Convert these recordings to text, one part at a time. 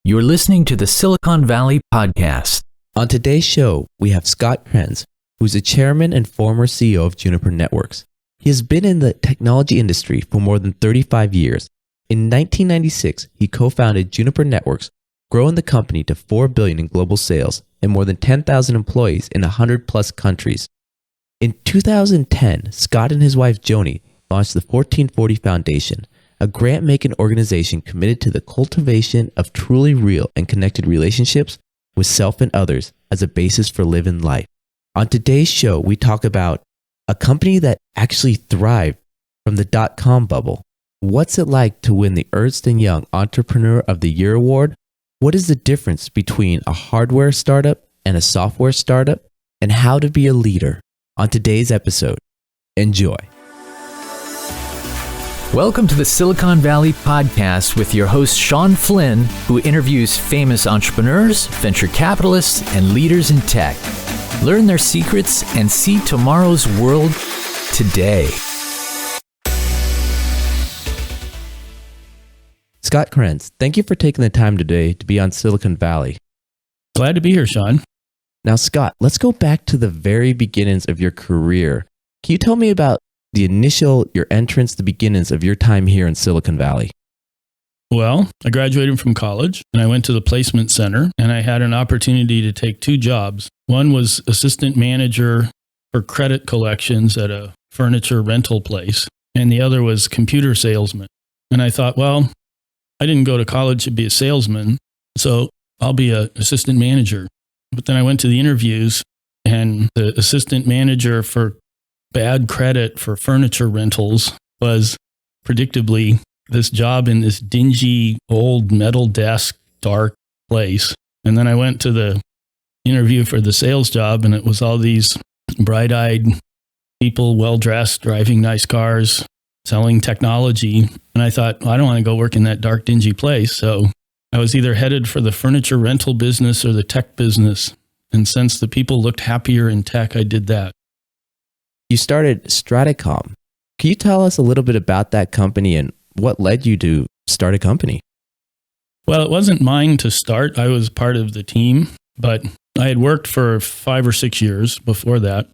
You're listening to the Silicon Valley Podcast. On today's show, we have Scott Kriens, who's the chairman and former CEO of Juniper Networks. He has been in the technology industry for more than 35 years. In 1996, he co-founded Juniper Networks, growing the company to $4 billion in global sales and more than 10,000 employees in 100-plus countries. In 2010, Scott and his wife Joanie launched the 1440 Foundation, a grant-making organization committed to the cultivation of truly real and connected relationships with self and others as a basis for living life. On today's show, we talk about a company that actually thrived from the dotcom bubble. What's it like to win the Ernst and Young Entrepreneur of the Year award? What is the difference between a hardware startup and a software startup? And how to be a leader? On today's episode, enjoy. Welcome to the Silicon Valley Podcast with your host, Sean Flynn, who interviews famous entrepreneurs, venture capitalists, and leaders in tech. Learn their secrets and see tomorrow's world today. Scott Kriens, thank you for taking the time today to be on Silicon Valley. Glad to be here, Sean. Now, Scott, let's go back to the very beginnings of your career. Can you tell me about your entrance, the beginnings of your time here in Silicon Valley? Well, I graduated from college and I went to the placement center and I had an opportunity to take two jobs. One was assistant manager for credit collections at a furniture rental place, and the other was computer salesman. And I thought, well, I didn't go to college to be a salesman, so I'll be an assistant manager. But then I went to the interviews, and the assistant manager for bad credit for furniture rentals was predictably this job in this dingy old metal desk, dark place. And then I went to the interview for the sales job, and it was all these bright-eyed people, well-dressed, driving nice cars, selling technology. And I thought, well, I don't want to go work in that dark, dingy place. So I was either headed for the furniture rental business or the tech business. And since the people looked happier in tech, I did that. You started Stratacom. Can you tell us a little bit about that company and what led you to start a company? Well, it wasn't mine to start. I was part of the team, but I had worked for 5 or 6 years before that.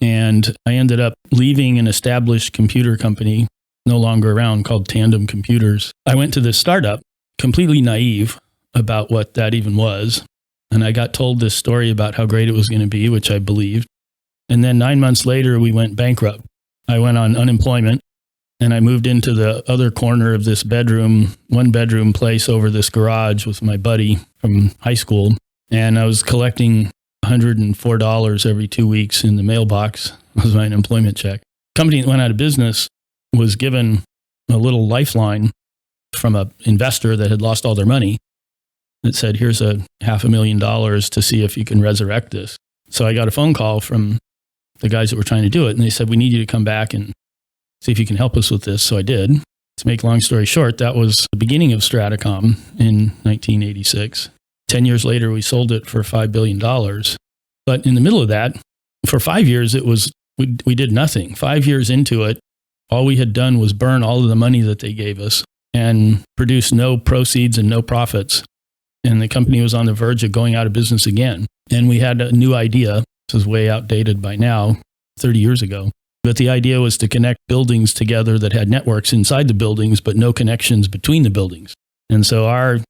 And I ended up leaving an established computer company, no longer around, called Tandem Computers. I went to this startup, completely naive about what that even was. And I got told this story about how great it was going to be, which I believed. And then 9 months later, we went bankrupt. I went on unemployment and I moved into the other corner of this one bedroom place over this garage with my buddy from high school. And I was collecting $104 every 2 weeks in the mailbox. That was my unemployment check. The company that went out of business was given a little lifeline from an investor that had lost all their money that said, here's $500,000 to see if you can resurrect this. So I got a phone call from the guys that were trying to do it, and they said, we need you to come back and see if you can help us with this. So I did. To make a long story short, that was the beginning of Stratacom in 1986. 10 years later, we sold it for $5 billion. But in the middle of that, for 5 years, we did nothing. 5 years into it, all we had done was burn all of the money that they gave us and produce no proceeds and no profits. And the company was on the verge of going out of business again. And we had a new idea. This is way outdated by now, 30 years ago. But the idea was to connect buildings together that had networks inside the buildings, but no connections between the buildings. And so our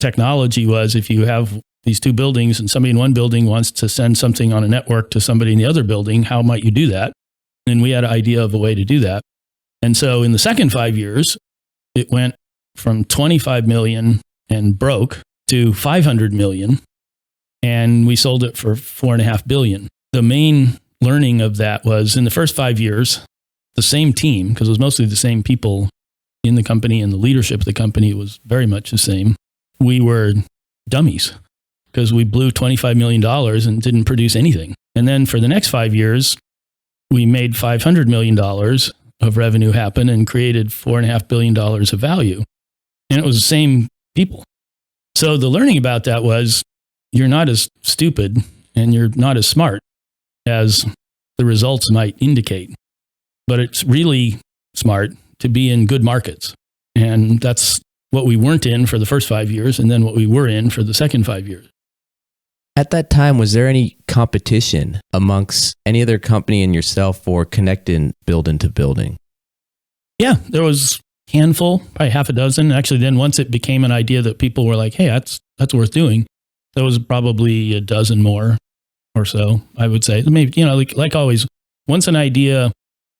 technology was, if you have these two buildings and somebody in one building wants to send something on a network to somebody in the other building, how might you do that? And we had an idea of a way to do that. And so in the second 5 years, it went from 25 million and broke to 500 million. And we sold it for $4.5 billion. The main learning of that was in the first 5 years, the same team, because it was mostly the same people in the company and the leadership of the company was very much the same. We were dummies because we blew $25 million and didn't produce anything. And then for the next 5 years, we made $500 million of revenue happen and created $4.5 billion of value. And it was the same people. So the learning about that was you're not as stupid and you're not as smart as the results might indicate. But it's really smart to be in good markets. And that's what we weren't in for the first 5 years and then what we were in for the second 5 years. At that time, was there any competition amongst any other company and yourself for connecting building to building? Yeah, there was a handful, probably half a dozen. Actually, then once it became an idea that people were like, hey, that's worth doing, there was probably a dozen more or so, I would say. Maybe, like always, once an idea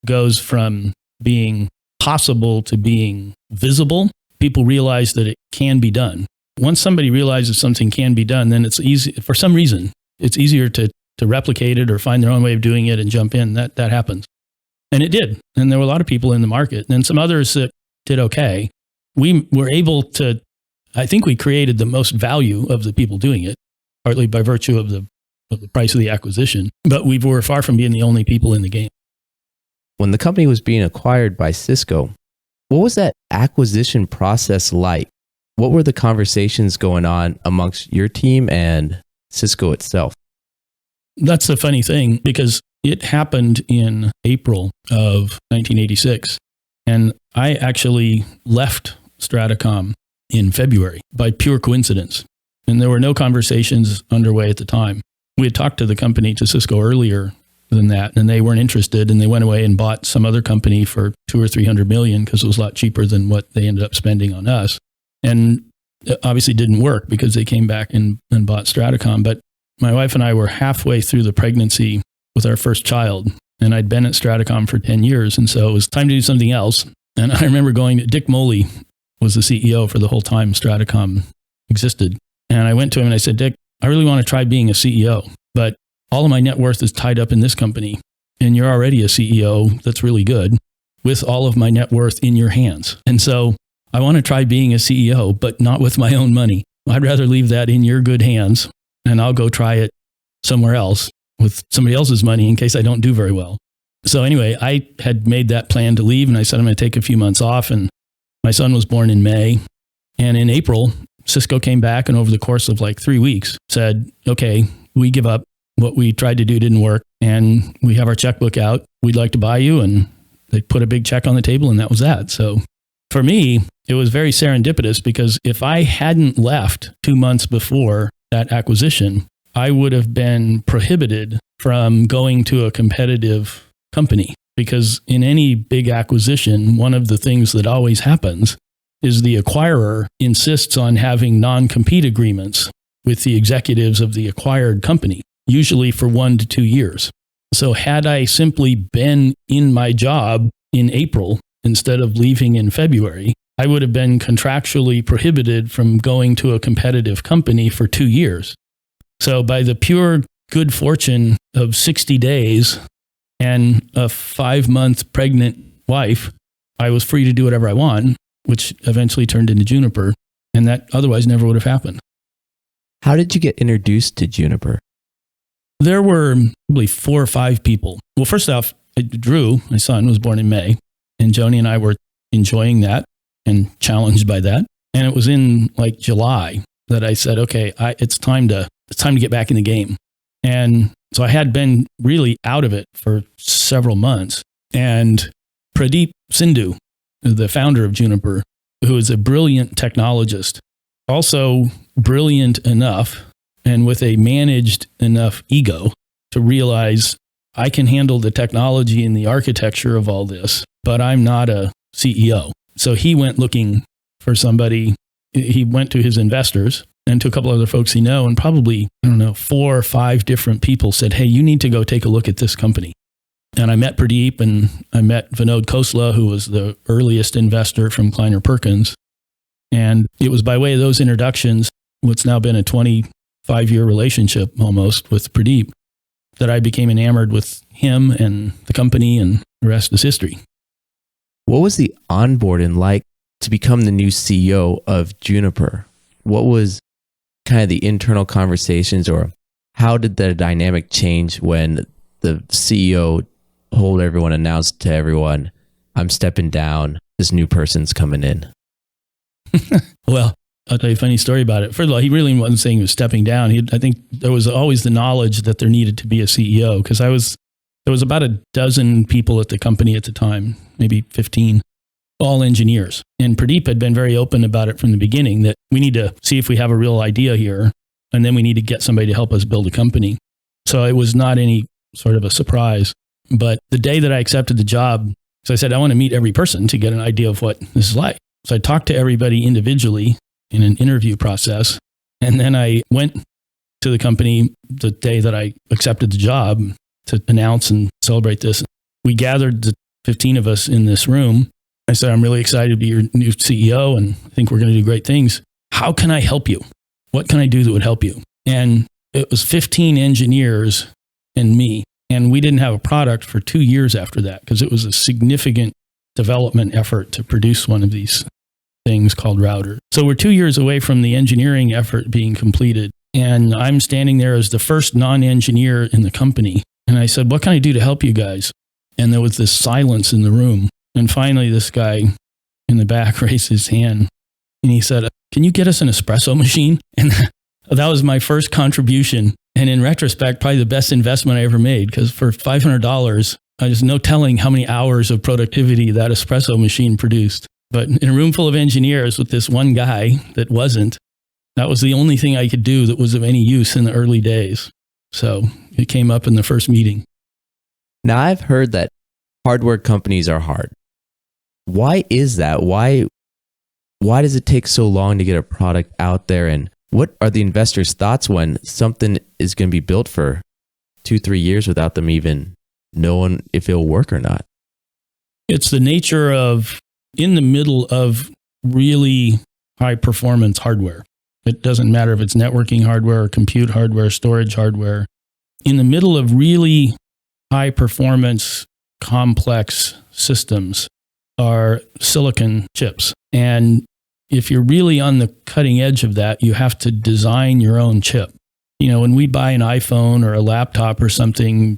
goes from being possible to being visible, people realize that it can be done. Once somebody realizes something can be done, then it's easy, for some reason, it's easier to replicate it or find their own way of doing it and jump in. That happens. And it did. And there were a lot of people in the market. And then some others that did okay. We were able to, I think we created the most value of the people doing it, partly by virtue of the price of the acquisition. But we were far from being the only people in the game. When the company was being acquired by Cisco, what was that acquisition process like? What were the conversations going on amongst your team and Cisco itself? That's the funny thing, because it happened in April of 1986. And I actually left Stratacom in February by pure coincidence. And there were no conversations underway at the time. We had talked to the company, to Cisco, earlier than that, and they weren't interested, and they went away and bought some other company for $200 or $300 million because it was a lot cheaper than what they ended up spending on us. And it obviously didn't work because they came back and bought Stratacom. But my wife and I were halfway through the pregnancy with our first child, and I'd been at Stratacom for 10 years, and so it was time to do something else. And I remember Dick Moley was the CEO for the whole time Stratacom existed. And I went to him and I said, Dick, I really want to try being a CEO, but all of my net worth is tied up in this company, and you're already a CEO that's really good with all of my net worth in your hands. And so I want to try being a CEO, but not with my own money. I'd rather leave that in your good hands, and I'll go try it somewhere else with somebody else's money in case I don't do very well. So anyway, I had made that plan to leave, and I said I'm going to take a few months off, and my son was born in May. And in April, Cisco came back, and over the course of like 3 weeks said, okay, we give up. What we tried to do didn't work, and we have our checkbook out. We'd like to buy you. And they put a big check on the table, and that was that. So for me, it was very serendipitous, because if I hadn't left 2 months before that acquisition, I would have been prohibited from going to a competitive company. Because in any big acquisition, one of the things that always happens is the acquirer insists on having non-compete agreements with the executives of the acquired company, usually for 1 to 2 years. So had I simply been in my job in April instead of leaving in February, I would have been contractually prohibited from going to a competitive company for 2 years. So by the pure good fortune of 60 days and a 5-month pregnant wife, I was free to do whatever I want, which eventually turned into Juniper, and that otherwise never would have happened. How did you get introduced to Juniper? There were probably 4 or 5 people. Well, first off, Drew, my son, was born in May, and Joanie and I were enjoying that and challenged by that. And it was in like July that I said, okay, it's time to get back in the game. And so I had been really out of it for several months. And Pradeep Sindhu, the founder of Juniper, who is a brilliant technologist, also brilliant enough and with a managed enough ego to realize I can handle the technology and the architecture of all this, but I'm not a CEO. So he went looking for somebody. He went to his investors and to a couple other folks he know, and probably, 4 or 5 different people said, hey, you need to go take a look at this company. And I met Pradeep, and I met Vinod Khosla, who was the earliest investor from Kleiner Perkins. And it was by way of those introductions, what's now been a 25-year relationship almost with Pradeep, that I became enamored with him and the company, and the rest is history. What was the onboarding like to become the new CEO of Juniper? What was kind of the internal conversations, or how did the dynamic change when the CEO announced to everyone, I'm stepping down, this new person's coming in? Well, I'll tell you a funny story about it. First of all, he really wasn't saying he was stepping down. I think there was always the knowledge that there needed to be a CEO, because there was about a dozen people at the company at the time, maybe 15. all engineers. And Pradeep had been very open about it from the beginning that we need to see if we have a real idea here, and then we need to get somebody to help us build a company. So it was not any sort of a surprise. But the day that I accepted the job, so I said, I want to meet every person to get an idea of what this is like. So I talked to everybody individually in an interview process. And then I went to the company the day that I accepted the job to announce and celebrate this. We gathered the 15 of us in this room. I said, I'm really excited to be your new CEO and I think we're going to do great things. How can I help you? What can I do that would help you? And it was 15 engineers and me. And we didn't have a product for 2 years after that because it was a significant development effort to produce one of these things called router. So we're 2 years away from the engineering effort being completed. And I'm standing there as the first non-engineer in the company. And I said, what can I do to help you guys? And there was this silence in the room. And finally, this guy in the back raised his hand and he said, can you get us an espresso machine? And that was my first contribution. And in retrospect, probably the best investment I ever made, because for $500, there's no telling how many hours of productivity that espresso machine produced. But in a room full of engineers with this one guy that wasn't, that was the only thing I could do that was of any use in the early days. So it came up in the first meeting. Now, I've heard that hardware companies are hard. Why is that? Why does it take so long to get a product out there? And what are the investors' thoughts when something is going to be built for 2-3 years without them even knowing if it'll work or not? It's the nature of in the middle of really high performance hardware. It doesn't matter if it's networking hardware, compute hardware, storage hardware. In the middle of really high performance, complex systems are silicon chips. And if you're really on the cutting edge of that, you have to design your own chip. You know, when we buy an iPhone or a laptop or something,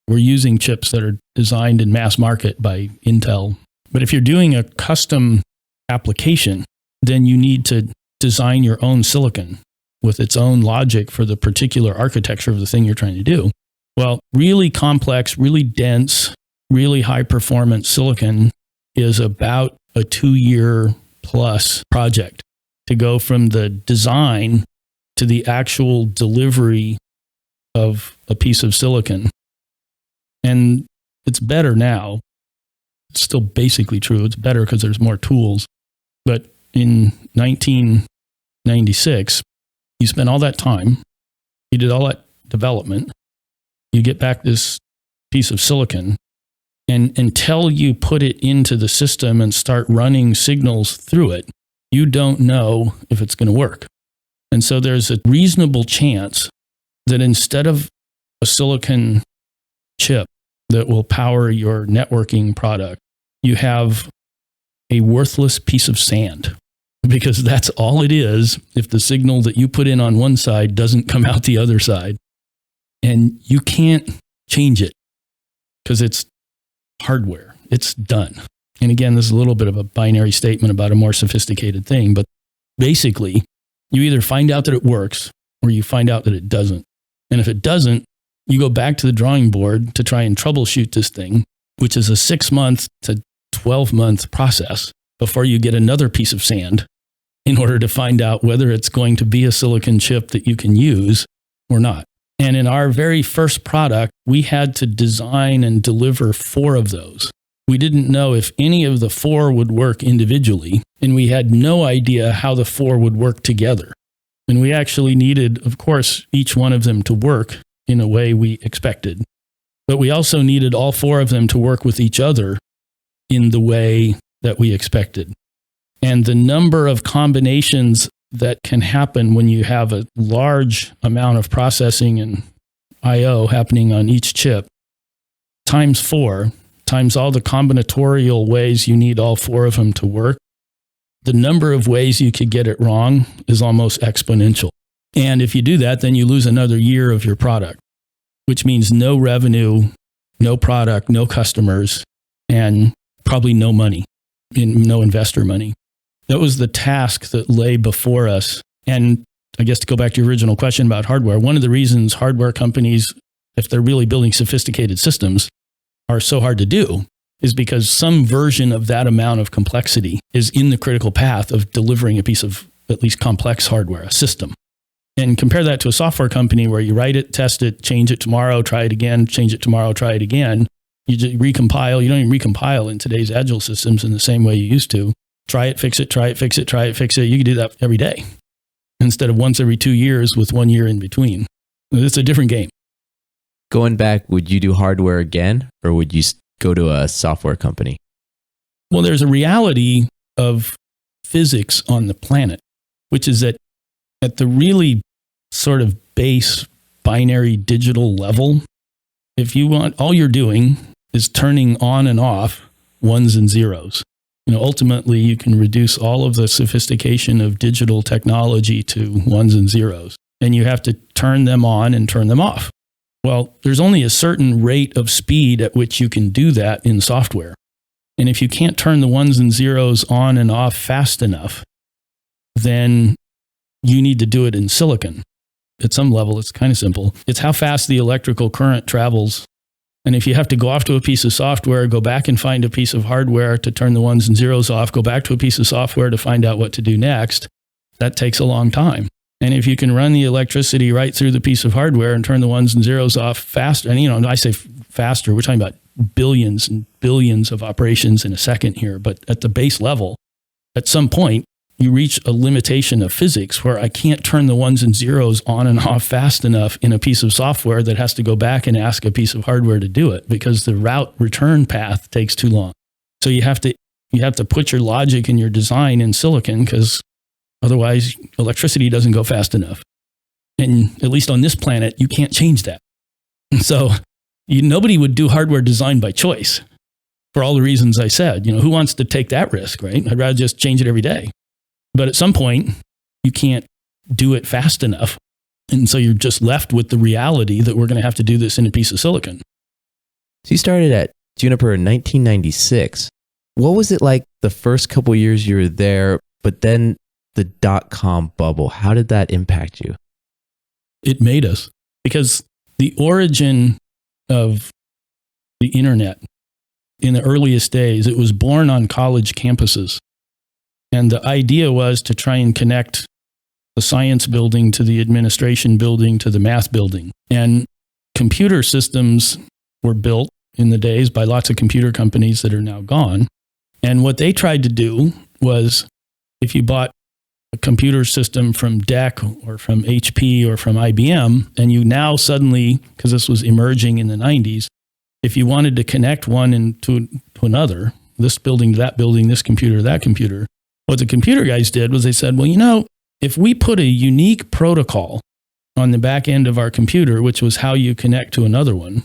we're using chips that are designed in mass market by Intel. But if you're doing a custom application, then you need to design your own silicon with its own logic for the particular architecture of the thing you're trying to do. Well, really complex, really dense, really high performance silicon is about a 2-year plus project to go from the design to the actual delivery of a piece of silicon. And it's better now. It's still basically true. It's better because there's more tools. But in 1996, you spent all that time, you did all that development, you get back this piece of silicon, and until you put it into the system and start running signals through it, you don't know if it's going to work. And so there's a reasonable chance that instead of a silicon chip that will power your networking product, you have a worthless piece of sand, because that's all it is if the signal that you put in on one side doesn't come out the other side. And you can't change it because it's hardware. It's done. And again, this is a little bit of a binary statement about a more sophisticated thing, but basically, you either find out that it works or you find out that it doesn't. And if it doesn't, you go back to the drawing board to try and troubleshoot this thing, which is a 6-month to 12-month process before you get another piece of sand in order to find out whether it's going to be a silicon chip that you can use or not. And in our very first product, we had to design and deliver 4 of those. We didn't know if any of the 4 would work individually, and we had no idea how the 4 would work together. And we actually needed, of course, each one of them to work in a way we expected. But we also needed all 4 of them to work with each other in the way that we expected. And the number of combinations that can happen when you have a large amount of processing and I/O happening on each chip, times 4, times all the combinatorial ways you need all 4 of them to work, the number of ways you could get it wrong is almost exponential. And if you do that, then you lose another year of your product, which means no revenue, no product, no customers, and probably no money, no investor money. That was the task that lay before us. And I guess to go back to your original question about hardware, one of the reasons hardware companies, if they're really building sophisticated systems, are so hard to do is because some version of that amount of complexity is in the critical path of delivering a piece of at least complex hardware, a system. And compare that to a software company where you write it, test it, change it tomorrow, try it again, change it tomorrow, try it again. You just recompile. You don't even recompile in today's agile systems in the same way you used to. Try it, fix it, try it, fix it, try it, fix it. You can do that every day instead of once every 2 years with 1 year in between. It's a different game. Going back, would you do hardware again, or would you go to a software company? Well, there's a reality of physics on the planet, which is that at the really sort of base binary digital level, if you want, all you're doing is turning on and off ones and zeros. Ultimately, you can reduce all of the sophistication of digital technology to ones and zeros, and you have to turn them on and turn them off. Well, there's only a certain rate of speed at which you can do that in software. And if you can't turn the ones and zeros on and off fast enough, then you need to do it in silicon. At some level, it's kind of simple. It's how fast the electrical current travels. And if you have to go off to a piece of software, go back and find a piece of hardware to turn the ones and zeros off, go back to a piece of software to find out what to do next, that takes a long time. And if you can run the electricity right through the piece of hardware and turn the ones and zeros off faster, and I say faster, we're talking about billions and billions of operations in a second here, but at the base level, at some point, you reach a limitation of physics where I can't turn the ones and zeros on and off fast enough in a piece of software that has to go back and ask a piece of hardware to do it because the route return path takes too long. So you have to put your logic and your design in silicon because otherwise electricity doesn't go fast enough. And at least on this planet, you can't change that. So nobody would do hardware design by choice for all the reasons I said. Who wants to take that risk, right? I'd rather just change it every day. But at some point, you can't do it fast enough. And so you're just left with the reality that we're going to have to do this in a piece of silicon. So you started at Juniper in 1996. What was it like the first couple of years you were there, but then the dot-com bubble? How did that impact you? It made us, because the origin of the internet in the earliest days, it was born on college campuses. And the idea was to try and connect the science building to the administration building to the math building. And computer systems were built in the days by lots of computer companies that are now gone. And what they tried to do was, if you bought a computer system from DEC or from HP or from IBM, and you now suddenly, because this was emerging in the 90s, if you wanted to connect one to another, this building to that building, this computer to that computer, what the computer guys did was they said, well, if we put a unique protocol on the back end of our computer, which was how you connect to another one,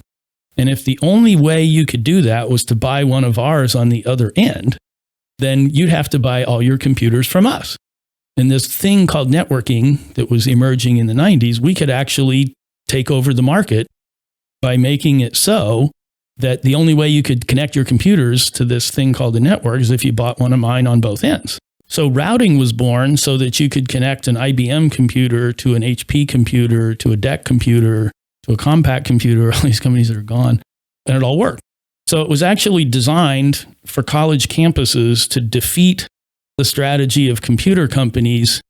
and if the only way you could do that was to buy one of ours on the other end, then you'd have to buy all your computers from us. And this thing called networking that was emerging in the 90s, we could actually take over the market by making it so that the only way you could connect your computers to this thing called a network is if you bought one of mine on both ends. So routing was born so that you could connect an IBM computer to an HP computer, to a DEC computer, to a Compaq computer, all these companies that are gone, and it all worked. So it was actually designed for college campuses to defeat the strategy of computer companies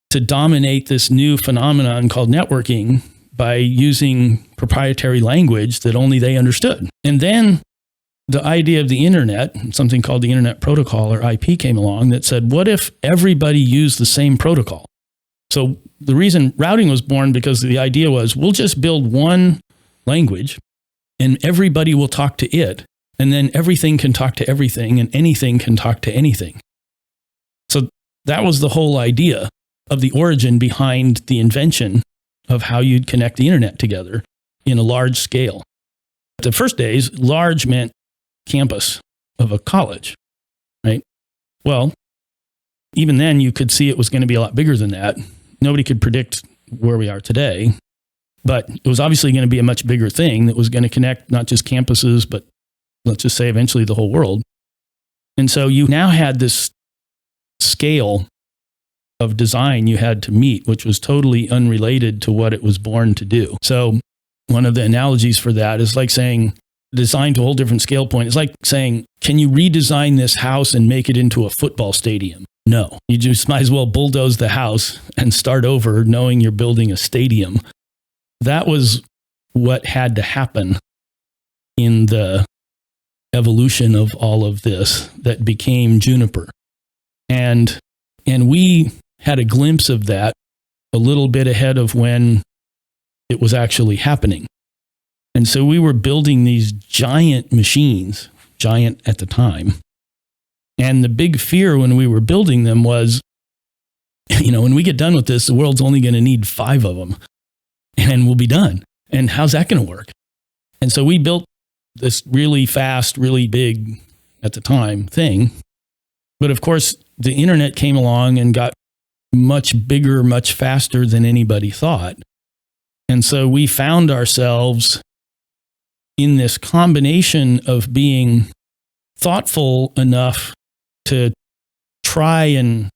to dominate this new phenomenon called networking by using proprietary language that only they understood. And then the idea of the internet, something called the Internet Protocol or IP, came along that said, what if everybody used the same protocol? So the reason routing was born, because the idea was, we'll just build one language and everybody will talk to it. And then everything can talk to everything and anything can talk to anything. So that was the whole idea of the origin behind the invention of how you'd connect the internet together in a large scale. The first days, large meant campus of a college, right? Well, even then you could see it was going to be a lot bigger than that. Nobody could predict where we are today, but it was obviously going to be a much bigger thing that was going to connect not just campuses, but let's just say eventually the whole world. And so you now had this scale of design you had to meet, which was totally unrelated to what it was born to do. So one of the analogies for that is like saying, designed to a whole different scale point. It's like saying, can you redesign this house and make it into a football stadium? No, you just might as well bulldoze the house and start over knowing you're building a stadium. That was what had to happen in the evolution of all of this that became Juniper. And we had a glimpse of that a little bit ahead of when it was actually happening. And so we were building these giant machines, giant at the time. And the big fear when we were building them was, when we get done with this, the world's only going to need 5 of them and we'll be done. And how's that going to work? And so we built this really fast, really big at the time thing. But of course, the internet came along and got much bigger, much faster than anybody thought. And so we found ourselves in this combination of being thoughtful enough to try and,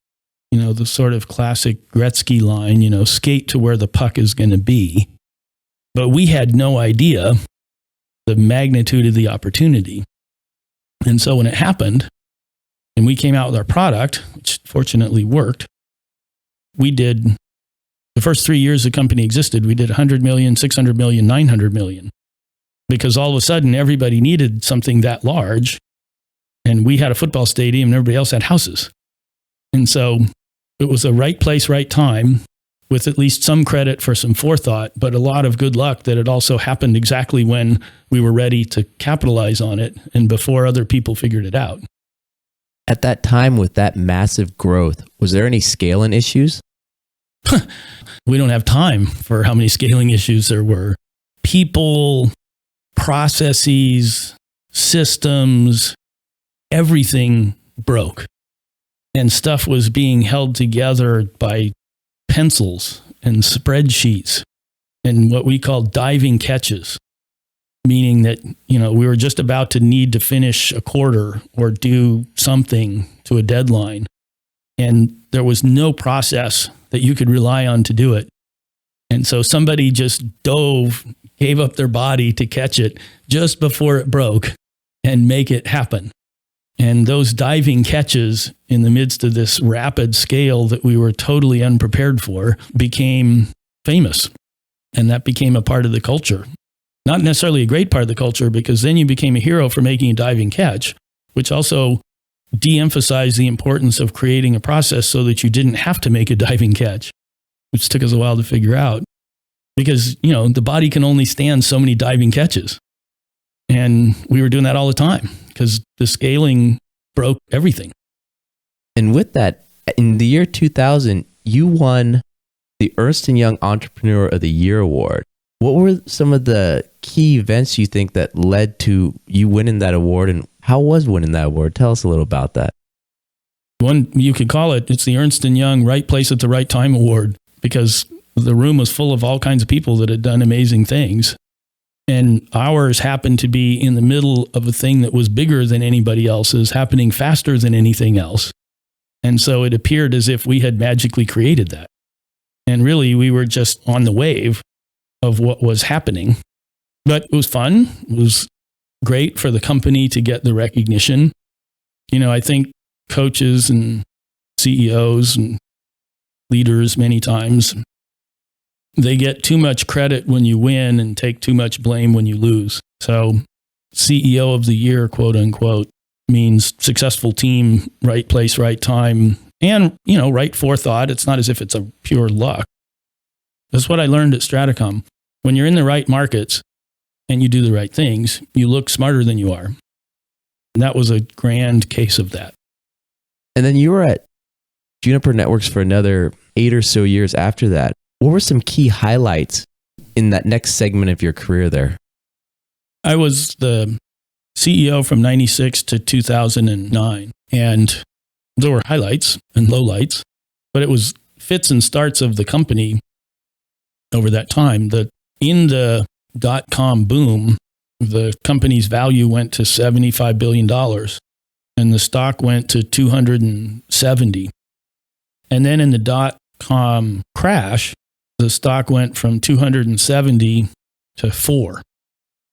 the sort of classic Gretzky line, skate to where the puck is going to be. But we had no idea the magnitude of the opportunity. And so when it happened, and we came out with our product, which fortunately worked, we did, the first 3 years the company existed, we did 100 million, 600 million, 900 million. Because all of a sudden, everybody needed something that large. And we had a football stadium and everybody else had houses. And so it was a right place, right time, with at least some credit for some forethought, but a lot of good luck that it also happened exactly when we were ready to capitalize on it and before other people figured it out. At that time, with that massive growth, was there any scaling issues? We don't have time for how many scaling issues there were. People, processes, systems, everything broke. And stuff was being held together by pencils and spreadsheets and what we call diving catches, meaning that, we were just about to need to finish a quarter or do something to a deadline. And there was no process that you could rely on to do it. And so somebody just gave up their body to catch it just before it broke and make it happen. And those diving catches in the midst of this rapid scale that we were totally unprepared for became famous. And that became a part of the culture. Not necessarily a great part of the culture, because then you became a hero for making a diving catch, which also de-emphasized the importance of creating a process so that you didn't have to make a diving catch, which took us a while to figure out. Because, the body can only stand so many diving catches. And we were doing that all the time because the scaling broke everything. And with that, in the year 2000, you won the Ernst and Young Entrepreneur of the Year award. What were some of the key events you think that led to you winning that award, and how was winning that award? Tell us a little about that. One, you could call it's the Ernst and Young Right Place at the Right Time award, because the room was full of all kinds of people that had done amazing things. And ours happened to be in the middle of a thing that was bigger than anybody else's, happening faster than anything else. And so it appeared as if we had magically created that. And really, we were just on the wave of what was happening. But it was fun. It was great for the company to get the recognition. I think coaches and CEOs and leaders many times, they get too much credit when you win and take too much blame when you lose. So CEO of the year, quote unquote, means successful team, right place, right time, and, right forethought. It's not as if it's a pure luck. That's what I learned at Stratacom. When you're in the right markets and you do the right things, you look smarter than you are. And that was a grand case of that. And then you were at Juniper Networks for another 8 or so years after that. What were some key highlights in that next segment of your career there? I was the CEO from 96 to 2009. And there were highlights and lowlights, but it was fits and starts of the company over that time. In the dotcom boom, the company's value went to $75 billion and the stock went to 270. And then in the dotcom crash, the stock went from 270 to 4.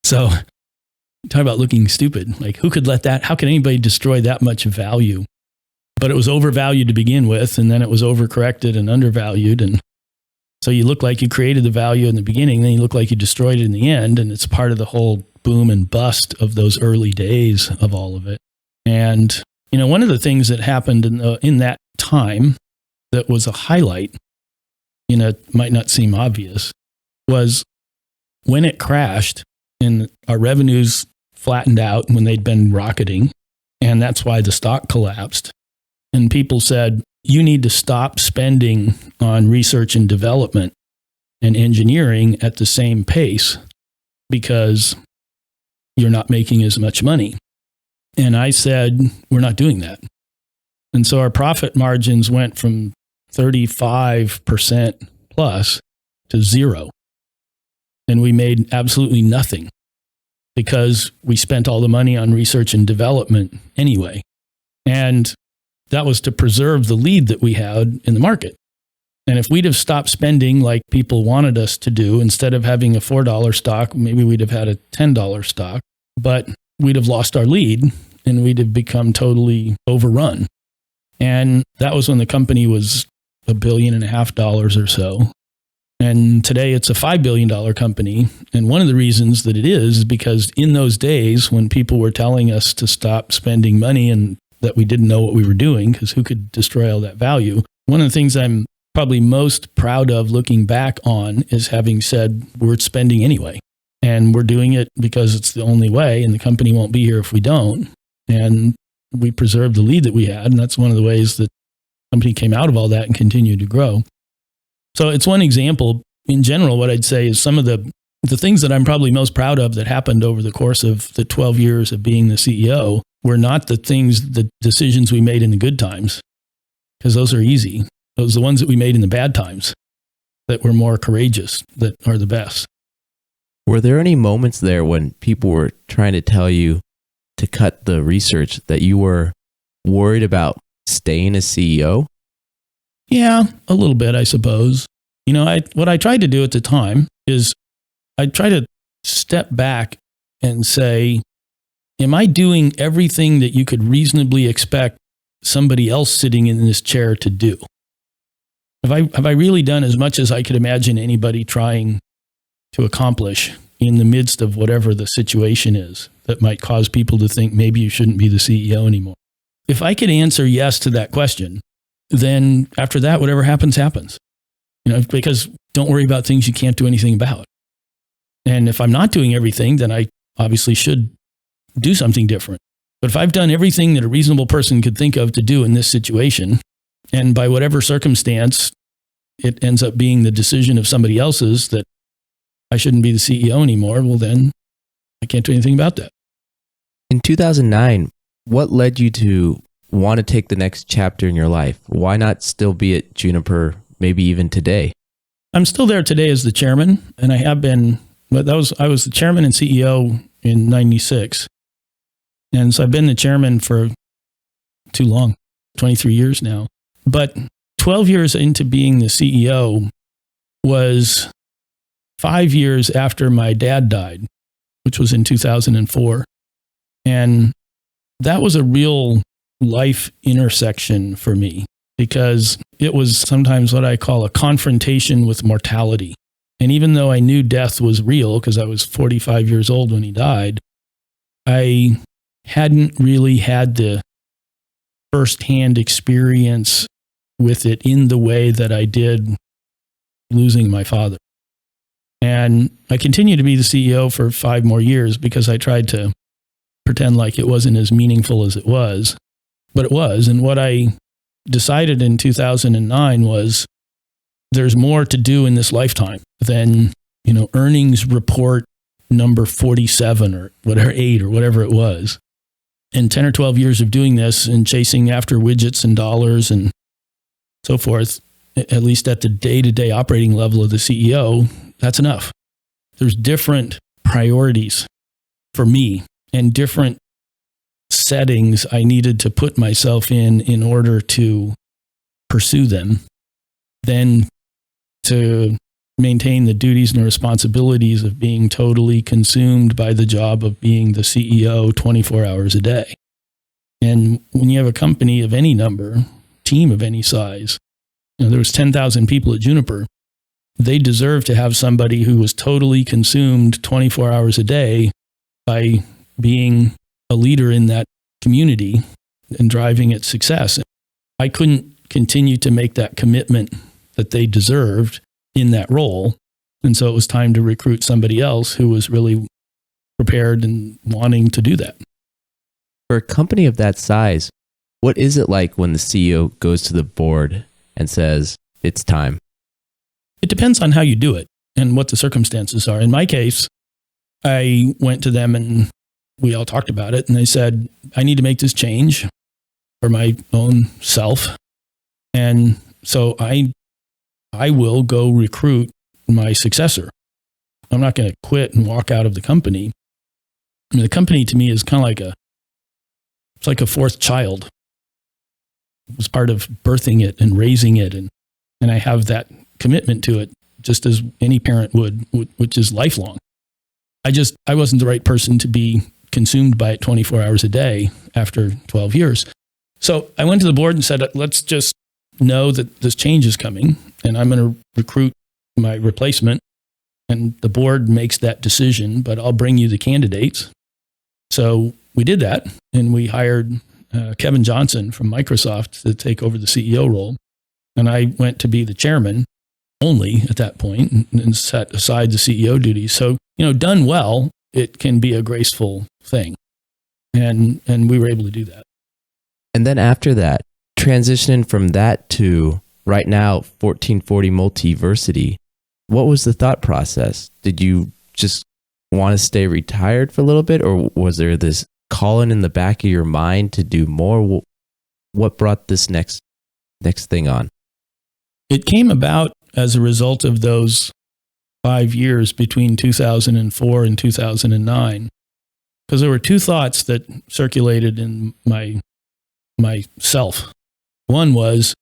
So talk about looking stupid. Like, who could how could anybody destroy that much value? But it was overvalued to begin with, and then it was overcorrected and undervalued. And so you look like you created the value in the beginning, then you look like you destroyed it in the end. And it's part of the whole boom and bust of those early days of all of it. And, one of the things that happened in that time that was a highlight, might not seem obvious, was when it crashed and our revenues flattened out when they'd been rocketing. And that's why the stock collapsed. And people said, you need to stop spending on research and development and engineering at the same pace because you're not making as much money. And I said, we're not doing that. And so our profit margins went from 35% plus to zero. And we made absolutely nothing because we spent all the money on research and development anyway. And that was to preserve the lead that we had in the market. And if we'd have stopped spending like people wanted us to do, instead of having a $4 stock, maybe we'd have had a $10 stock, but we'd have lost our lead and we'd have become totally overrun. And that was when the company was $1.5 billion or so. And today it's a $5 billion company. And one of the reasons that it is because in those days when people were telling us to stop spending money and that we didn't know what we were doing, because who could destroy all that value? One of the things I'm probably most proud of looking back on is having said, we're spending anyway. And we're doing it because it's the only way, and the company won't be here if we don't. And we preserved the lead that we had. And that's one of the ways that the company came out of all that and continued to grow. So it's one example. In general, what I'd say is some of the things that I'm probably most proud of that happened over the course of the 12 years of being the CEO were not the decisions we made in the good times, because those are easy. Those are the ones that we made in the bad times that were more courageous, that are the best. Were there any moments there when people were trying to tell you to cut the research that you were worried about staying as CEO? Yeah, a little bit, I suppose. What I tried to do at the time is I tried to step back and say, am I doing everything that you could reasonably expect somebody else sitting in this chair to do? Have I really done as much as I could imagine anybody trying to accomplish in the midst of whatever the situation is that might cause people to think maybe you shouldn't be the CEO anymore? If I could answer yes to that question, then after that, whatever happens, happens. Because don't worry about things you can't do anything about. And if I'm not doing everything, then I obviously should do something different. But if I've done everything that a reasonable person could think of to do in this situation, and by whatever circumstance, it ends up being the decision of somebody else's that I shouldn't be the CEO anymore, well then I can't do anything about that. In 2009, what led you to want to take the next chapter in your life? Why not still be at Juniper, maybe even today? I'm still there today as the chairman, and I have been, but I was the chairman and CEO in 96. And so I've been the chairman for too long, 23 years now. But 12 years into being the CEO was 5 years after my dad died, which was in 2004. And that was a real life intersection for me, because it was sometimes what I call a confrontation with mortality. And even though I knew death was real, because I was 45 years old when he died, I hadn't really had the firsthand experience with it in the way that I did losing my father. And I continued to be the CEO for 5 more years because I tried to pretend like it wasn't as meaningful as it was, but it was. And what I decided in 2009 was there's more to do in this lifetime than, earnings report number 47 or whatever, 8 or whatever it was. And 10 or 12 years of doing this and chasing after widgets and dollars and so forth, at least at the day-to-day operating level of the CEO, that's enough. There's different priorities for me and different settings I needed to put myself in order to pursue them than to maintain the duties and responsibilities of being totally consumed by the job of being the CEO 24 hours a day. And when you have a company of any number, team of any size, there was 10,000 people at Juniper, they deserve to have somebody who was totally consumed 24 hours a day by being a leader in that community and driving its success. I couldn't continue to make that commitment that they deserved in that role. And so it was time to recruit somebody else who was really prepared and wanting to do that. For a company of that size, what is it like when the CEO goes to the board and says, it's time? It depends on how you do it and what the circumstances are. In my case, I went to them and we all talked about it. And they said, I need to make this change for my own self. And so I will go recruit my successor. I'm not going to quit and walk out of the company. I mean, the company to me is kind of like it's like a fourth child. It was part of birthing it and raising it. And I have that commitment to it just as any parent would, which is lifelong. I wasn't the right person to be consumed by it 24 hours a day after 12 years. So I went to the board and said, let's just know that this change is coming and I'm going to recruit my replacement. And the board makes that decision, but I'll bring you the candidates. So we did that and we hired Kevin Johnson from Microsoft to take over the CEO role. And I went to be the chairman only at that point and set aside the CEO duties. So, done well, it can be a graceful thing. And we were able to do that. And then after that, transitioning from that to right now, 1440 Multiversity, what was the thought process? Did you just want to stay retired for a little bit, or was there this calling in the back of your mind to do more? What brought this next thing on? It came about as a result of those 5 years between 2004 and 2009, because there were two thoughts that circulated in myself. One was,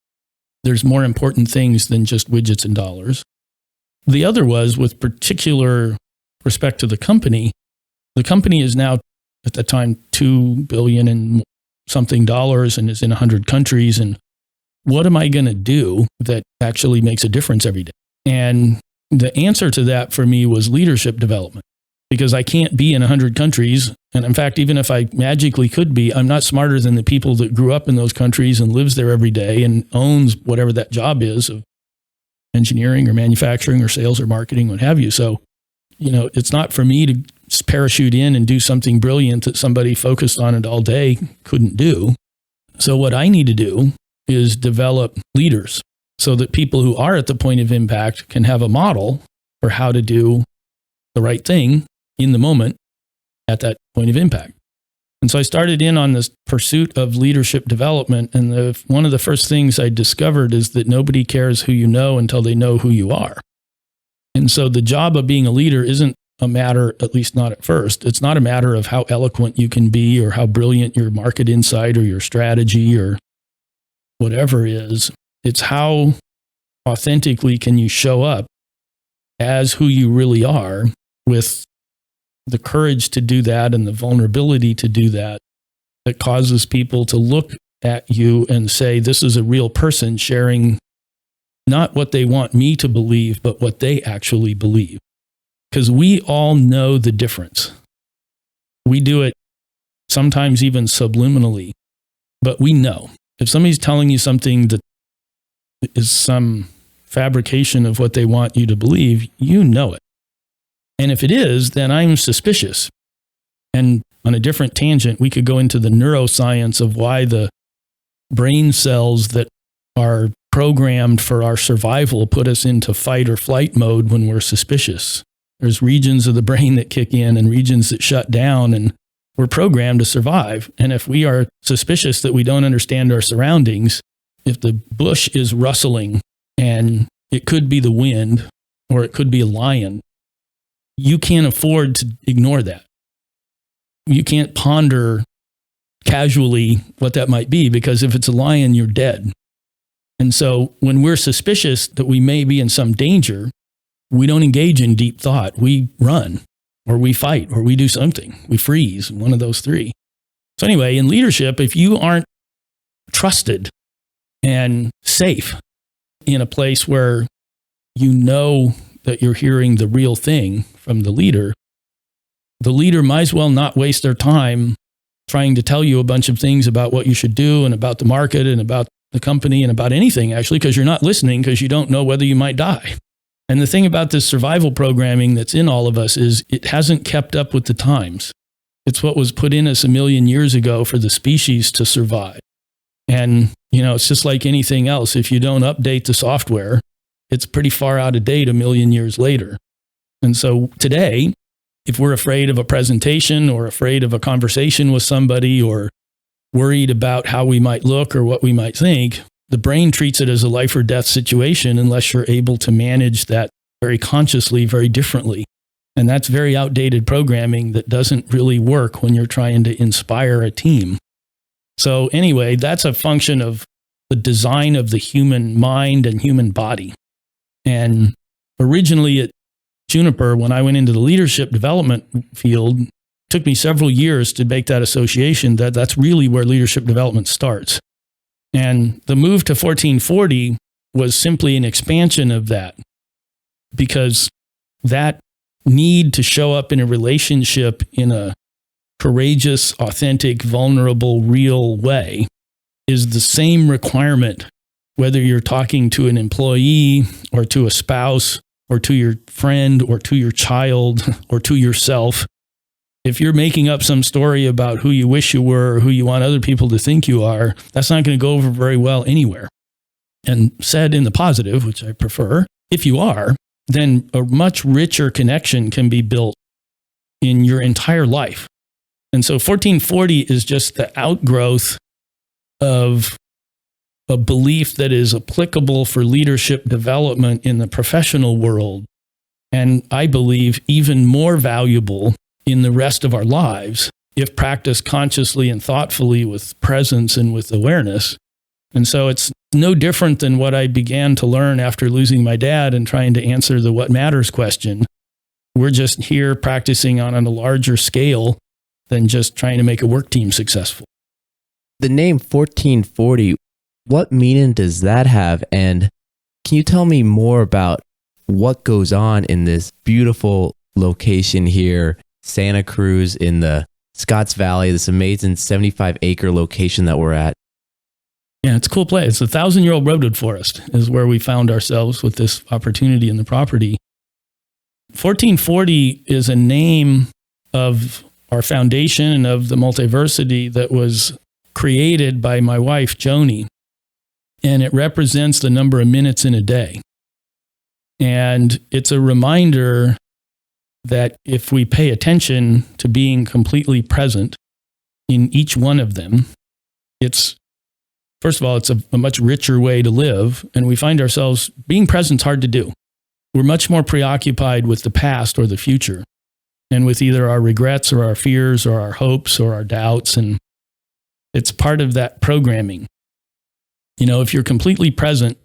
there's more important things than just widgets and dollars. The other was, with particular respect to the company is now at the time $2 billion and something dollars and is in 100 countries. And what am I going to do that actually makes a difference every day? And the answer to that for me was leadership development, because I can't be in 100 countries. And in fact, even if I magically could be, I'm not smarter than the people that grew up in those countries and lives there every day and owns whatever that job is of engineering or manufacturing or sales or marketing, what have you. So, it's not for me to parachute in and do something brilliant that somebody focused on it all day couldn't do. So what I need to do is develop leaders so that people who are at the point of impact can have a model for how to do the right thing in the moment at that point of impact. And so I started in on this pursuit of leadership development. And one of the first things I discovered is that nobody cares who you know until they know who you are. And so the job of being a leader isn't a matter, at least not at first, it's not a matter of how eloquent you can be or how brilliant your market insight or your strategy or whatever is. It's how authentically can you show up as who you really are, with the courage to do that and the vulnerability to do that causes people to look at you and say, this is a real person sharing not what they want me to believe, but what they actually believe. Because we all know the difference. We do it sometimes even subliminally, but we know. If somebody's telling you something that is some fabrication of what they want you to believe, you know it. And if it is, then I'm suspicious. And on a different tangent, we could go into the neuroscience of why the brain cells that are programmed for our survival put us into fight or flight mode when we're suspicious. There's regions of the brain that kick in and regions that shut down, and we're programmed to survive. And if we are suspicious that we don't understand our surroundings, if the bush is rustling and it could be the wind or it could be a lion, you can't afford to ignore that. You can't ponder casually what that might be, because if it's a lion, you're dead. And so when we're suspicious that we may be in some danger, we don't engage in deep thought. We run, or we fight, or we do something. We freeze, one of those three. So anyway, in leadership, if you aren't trusted and safe in a place where you know that you're hearing the real thing from the leader might as well not waste their time trying to tell you a bunch of things about what you should do and about the market and about the company and about anything, actually, because you're not listening because you don't know whether you might die. And the thing about this survival programming that's in all of us is it hasn't kept up with the times. It's what was put in us 1 million years ago for the species to survive. And, it's just like anything else. If you don't update the software, it's pretty far out of date 1 million years later. And so today, if we're afraid of a presentation or afraid of a conversation with somebody or worried about how we might look or what we might think, the brain treats it as a life or death situation unless you're able to manage that very consciously, very differently. And that's very outdated programming that doesn't really work when you're trying to inspire a team. So anyway, that's a function of the design of the human mind and human body. And originally at Juniper, when I went into the leadership development field, it took me several years to make that association that that's really where leadership development starts. And the move to 1440 was simply an expansion of that, because that need to show up in a relationship in a courageous, authentic, vulnerable, real way is the same requirement, whether you're talking to an employee or to a spouse or to your friend or to your child or to yourself. If you're making up some story about who you wish you were or who you want other people to think you are, that's not going to go over very well anywhere. And said in the positive, which I prefer, if you are, then a much richer connection can be built in your entire life. And so 1440 is just the outgrowth of a belief that is applicable for leadership development in the professional world, and I believe even more valuable in the rest of our lives if practiced consciously and thoughtfully with presence and with awareness. And so it's no different than what I began to learn after losing my dad and trying to answer the what matters question. We're just here practicing on a larger scale than just trying to make a work team successful. The name 1440, what meaning does that have? And can you tell me more about what goes on in this beautiful location here, Santa Cruz in the Scotts Valley, this amazing 75-acre location that we're at? Yeah, it's a cool place. It's a 1,000-year-old redwood forest is where we found ourselves with this opportunity in the property. 1440 is a name of our foundation and of the Multiversity that was created by my wife, Joanie, and it represents the number of minutes in a day. And it's a reminder that if we pay attention to being completely present in each one of them, first of all, it's a much richer way to live, and we find ourselves being present's hard to do. We're much more preoccupied with the past or the future, and with either our regrets or our fears or our hopes or our doubts, and it's part of that programming. If you're completely present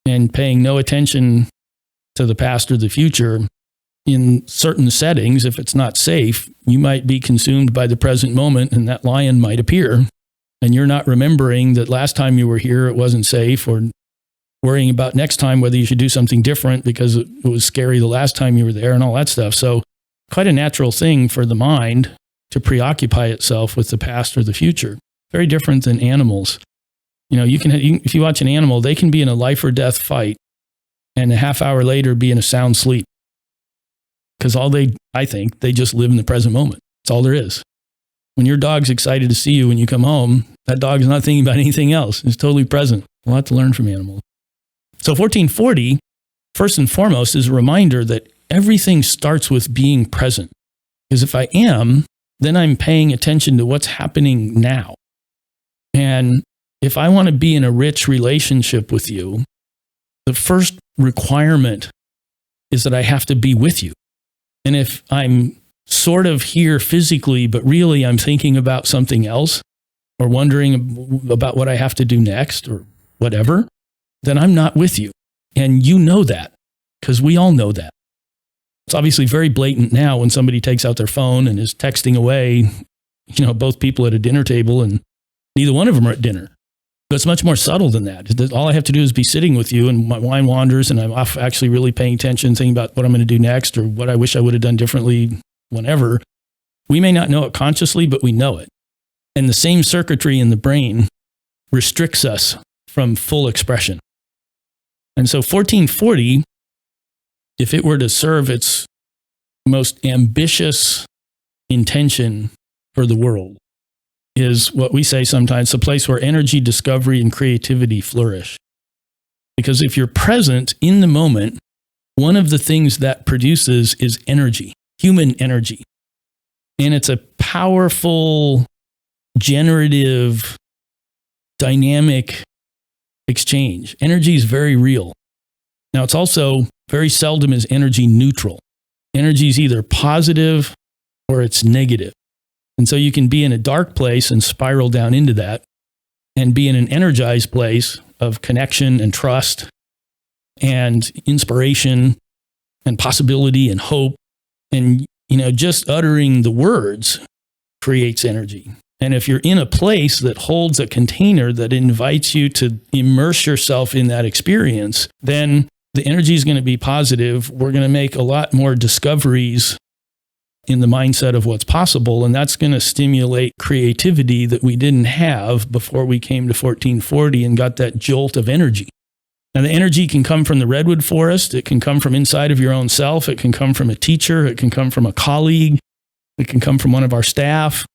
and paying no attention to the past or the future, in certain settings, if it's not safe, you might be consumed by the present moment and that lion might appear. And you're not remembering that last time you were here, it wasn't safe, or worrying about next time whether you should do something different because it was scary the last time you were there and all that stuff. So quite a natural thing for the mind to preoccupy itself with the past or the future. Very different than animals. If you watch an animal, they can be in a life or death fight and a half hour later be in a sound sleep. Because I think they just live in the present moment. That's all there is. When your dog's excited to see you when you come home, that dog's not thinking about anything else. It's totally present. A lot to learn from animals. So 1440, first and foremost, is a reminder that everything starts with being present. Because if I am, then I'm paying attention to what's happening now. And if I want to be in a rich relationship with you, the first requirement is that I have to be with you. And if I'm sort of here physically, but really I'm thinking about something else or wondering about what I have to do next or whatever, then I'm not with you. And you know that because we all know that. It's obviously very blatant now when somebody takes out their phone and is texting away, both people at a dinner table and neither one of them are at dinner. But it's much more subtle than that. All I have to do is be sitting with you and my mind wanders and I'm off actually really paying attention, thinking about what I'm going to do next or what I wish I would have done differently whenever. We may not know it consciously, but we know it. And the same circuitry in the brain restricts us from full expression. And so 1440, if it were to serve its most ambitious intention for the world, is what we say sometimes, a place where energy, discovery, and creativity flourish. Because if you're present in the moment, one of the things that produces is energy, human energy. And it's a powerful, generative, dynamic exchange. Energy is very real. Now, it's also very seldom is energy neutral. Energy is either positive or it's negative. And so you can be in a dark place and spiral down into that and be in an energized place of connection and trust and inspiration and possibility and hope. And, just uttering the words creates energy. And if you're in a place that holds a container that invites you to immerse yourself in that experience, then the energy is going to be positive. We're going to make a lot more discoveries in the mindset of what's possible, and that's going to stimulate creativity that we didn't have before we came to 1440 and got that jolt of energy. And the energy can come from the redwood forest, it can come from inside of your own self, it can come from a teacher, it can come from a colleague, it can come from one of our staff,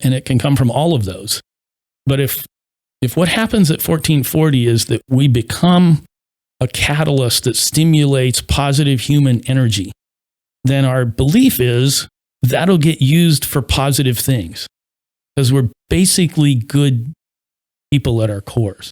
and it can come from all of those. But if what happens at 1440 is that we become a catalyst that stimulates positive human energy, then our belief is that'll get used for positive things because we're basically good people at our cores.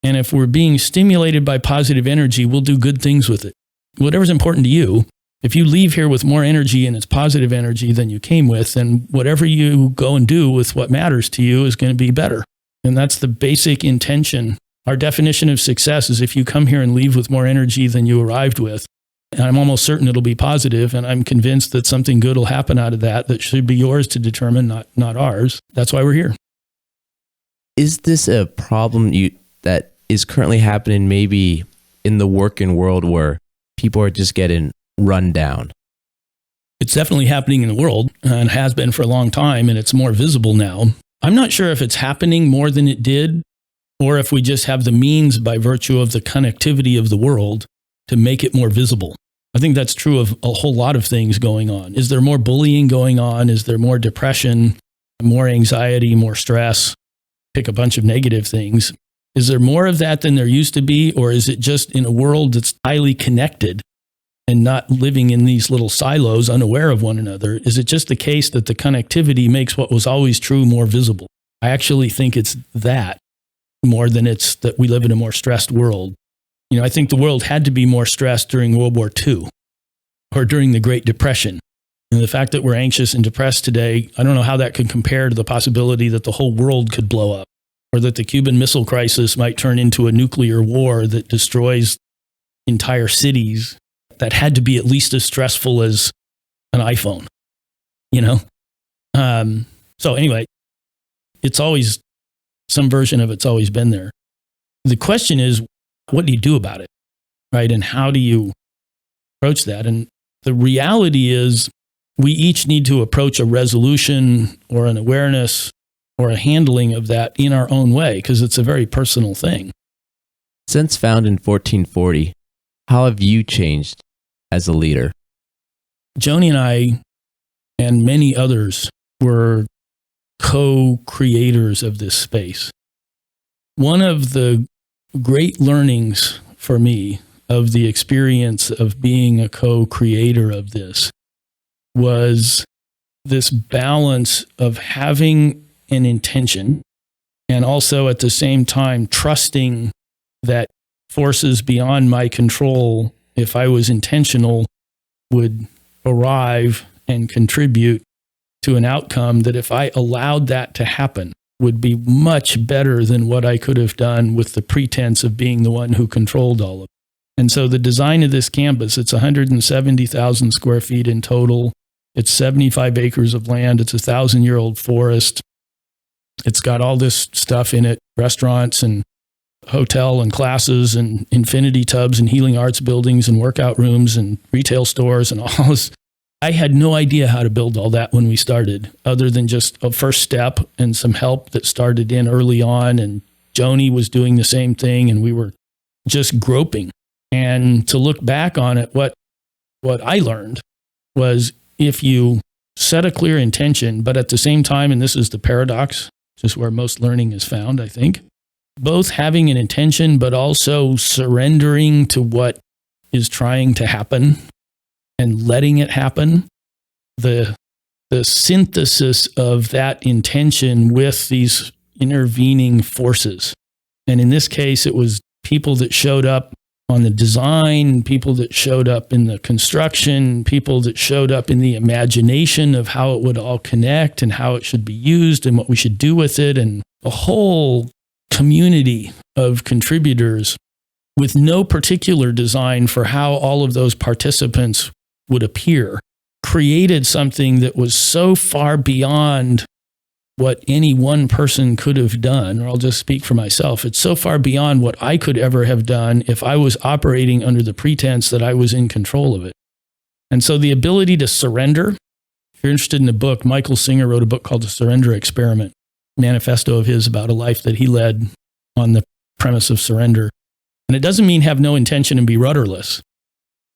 And if we're being stimulated by positive energy, we'll do good things with it. Whatever's important to you, if you leave here with more energy and it's positive energy than you came with, then whatever you go and do with what matters to you is going to be better. And that's the basic intention. Our definition of success is if you come here and leave with more energy than you arrived with, and I'm almost certain it'll be positive, and I'm convinced that something good will happen out of that should be yours to determine, not ours. That's why we're here. Is this a problem that is currently happening maybe in the working world where people are just getting run down? It's definitely happening in the world and has been for a long time, and it's more visible now. I'm not sure if it's happening more than it did or if we just have the means by virtue of the connectivity of the world to make it more visible. I think that's true of a whole lot of things going on. Is there more bullying going on? Is there more depression, more anxiety, more stress? Pick a bunch of negative things. Is there more of that than there used to be? Or is it just in a world that's highly connected and not living in these little silos unaware of one another? Is it just the case that the connectivity makes what was always true more visible? I actually think it's that more than it's that we live in a more stressed world. I think the world had to be more stressed during World War II or during the Great Depression. And the fact that we're anxious and depressed today, I don't know how that could compare to the possibility that the whole world could blow up or that the Cuban Missile Crisis might turn into a nuclear war that destroys entire cities. That had to be at least as stressful as an iPhone, So anyway, it's always, some version of it's always been there. The question is, what do you do about it, right? And how do you approach that? And the reality is we each need to approach a resolution or an awareness or a handling of that in our own way, because it's a very personal thing. Since found in 1440, how have you changed as a leader? Joanie and I and many others were co-creators of this space. One of the great learnings for me of the experience of being a co-creator of this was this balance of having an intention and also at the same time trusting that forces beyond my control, if I was intentional, would arrive and contribute to an outcome that if I allowed that to happen would be much better than what I could have done with the pretense of being the one who controlled all of it. And so the design of this campus, it's 170,000 square feet in total. It's 75 acres of land. It's a 1,000-year-old forest. It's got all this stuff in it, restaurants and hotel and classes and infinity tubs and healing arts buildings and workout rooms and retail stores and all this. I had no idea how to build all that when we started, other than just a first step and some help that started in early on. And Joanie was doing the same thing, and we were just groping. And to look back on it, what I learned was if you set a clear intention, but at the same time, and this is the paradox, just where most learning is found, I think, both having an intention, but also surrendering to what is trying to happen and letting it happen, the synthesis of that intention with these intervening forces. And in this case, it was people that showed up on the design, people that showed up in the construction, people that showed up in the imagination of how it would all connect and how it should be used and what we should do with it, and a whole community of contributors with no particular design for how all of those participants would appear, created something that was so far beyond what any one person could have done, or I'll just speak for myself. It's so far beyond what I could ever have done if I was operating under the pretense that I was in control of it. And so the ability to surrender, if you're interested in the book, Michael Singer wrote a book called The Surrender Experiment, manifesto of his about a life that he led on the premise of surrender. And it doesn't mean have no intention and be rudderless,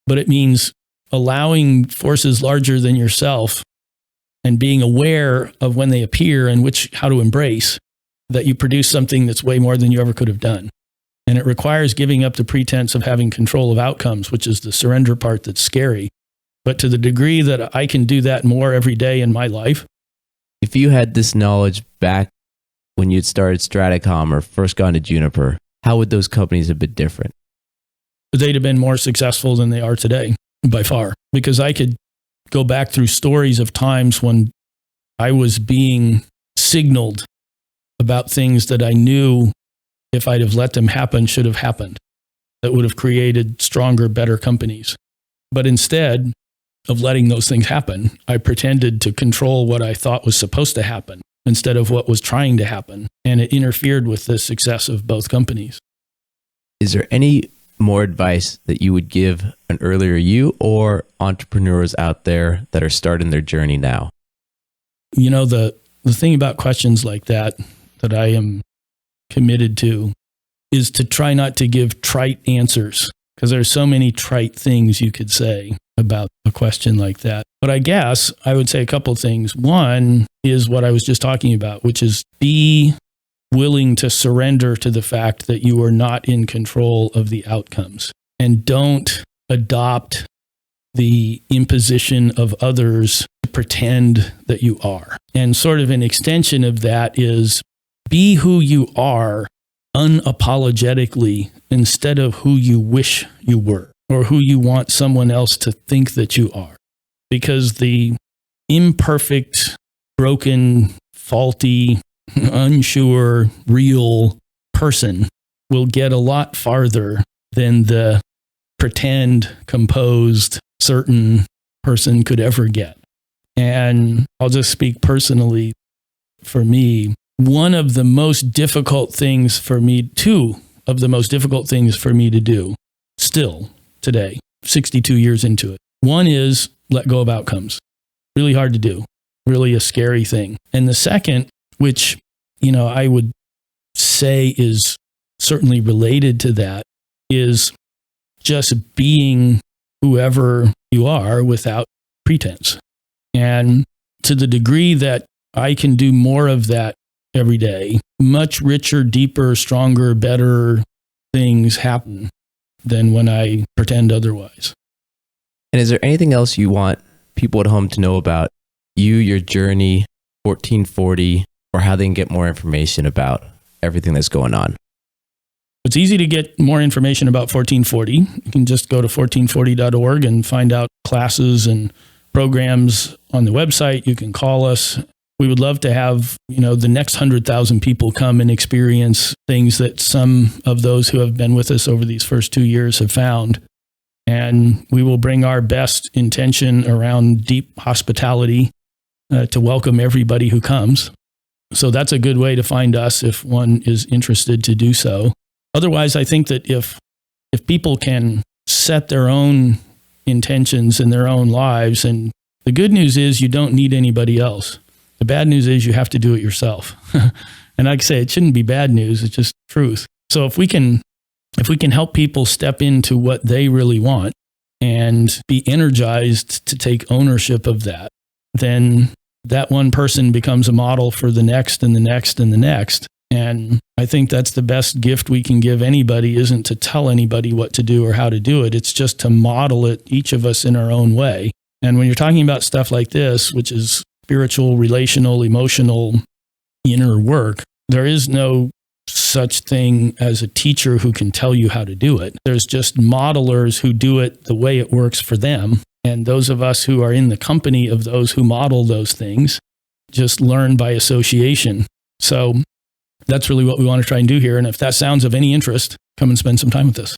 but it means allowing forces larger than yourself and being aware of when they appear and how to embrace that you produce something that's way more than you ever could have done. And it requires giving up the pretense of having control of outcomes, which is the surrender part that's scary. But to the degree that I can do that more every day in my life. If you had this knowledge back when you'd started Stratacom or first gone to Juniper, how would those companies have been different? They'd have been more successful than they are today, by far, because I could go back through stories of times when I was being signaled about things that I knew if I'd have let them happen should have happened, that would have created stronger, better companies. But instead of letting those things happen, I pretended to control what I thought was supposed to happen instead of what was trying to happen. And it interfered with the success of both companies. Is there any more advice that you would give an earlier you or entrepreneurs out there that are starting their journey now? You know, the thing about questions like that I am committed to is to try not to give trite answers, because there's so many trite things you could say about a question like that. But I guess I would say a couple of things. One is what I was just talking about, which is be willing to surrender to the fact that you are not in control of the outcomes, and don't adopt the imposition of others to pretend that you are. And sort of an extension of that is be who you are unapologetically instead of who you wish you were or who you want someone else to think that you are. Because the imperfect, broken, faulty, unsure, real person will get a lot farther than the pretend, composed, certain person could ever get. And I'll just speak personally for me. One of the most difficult things for me, two of the most difficult things for me to do still today, 62 years into it. One is let go of outcomes. Really hard to do, really a scary thing. And the second, which, I would say is certainly related to that, is just being whoever you are without pretense. And to the degree that I can do more of that every day, much richer, deeper, stronger, better things happen than when I pretend otherwise. And is there anything else you want people at home to know about you, your journey, 1440, or how they can get more information about everything that's going on? It's easy to get more information about 1440. You can just go to 1440.org and find out classes and programs on the website. You can call us. We would love to have, the next 100,000 people come and experience things that some of those who have been with us over these first 2 years have found. And we will bring our best intention around deep hospitality to welcome everybody who comes. So that's a good way to find us if one is interested to do so. Otherwise, I think that if people can set their own intentions in their own lives, and the good news is you don't need anybody else. The bad news is you have to do it yourself. And like I say, it shouldn't be bad news. It's just truth. So if we can help people step into what they really want and be energized to take ownership of that, then that one person becomes a model for the next and the next and the next. And I think that's the best gift we can give anybody, isn't to tell anybody what to do or how to do it. It's just to model it, each of us in our own way. And when you're talking about stuff like this, which is spiritual, relational, emotional, inner work, there is no such thing as a teacher who can tell you how to do it. There's just modelers who do it the way it works for them. And those of us who are in the company of those who model those things just learn by association. So that's really what we want to try and do here. And if that sounds of any interest, come and spend some time with us.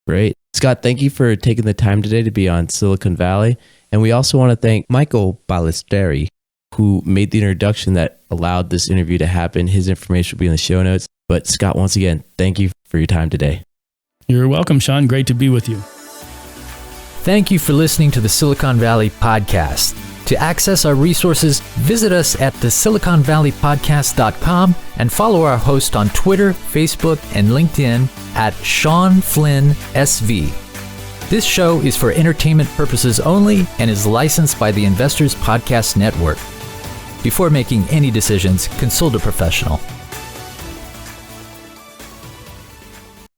Great. Scott, thank you for taking the time today to be on Silicon Valley. And we also want to thank Michael Ballesteri, who made the introduction that allowed this interview to happen. His information will be in the show notes. But Scott, once again, thank you for your time today. You're welcome, Sean. Great to be with you. Thank you for listening to the Silicon Valley Podcast. To access our resources, visit us at thesiliconvalleypodcast.com and follow our host on Twitter, Facebook, and LinkedIn at Sean Flynn SV. This show is for entertainment purposes only and is licensed by the Investors Podcast Network. Before making any decisions, consult a professional.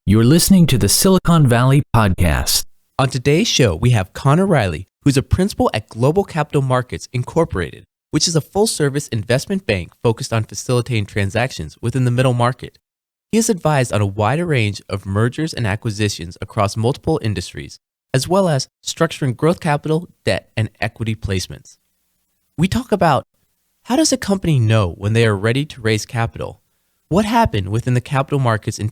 You're listening to the Silicon Valley Podcast. On today's show, we have Connor Riley, who's a principal at Global Capital Markets Incorporated, which is a full-service investment bank focused on facilitating transactions within the middle market. He has advised on a wider range of mergers and acquisitions across multiple industries, as well as structuring growth capital, debt, and equity placements. We talk about how does a company know when they are ready to raise capital? What happened within the capital markets in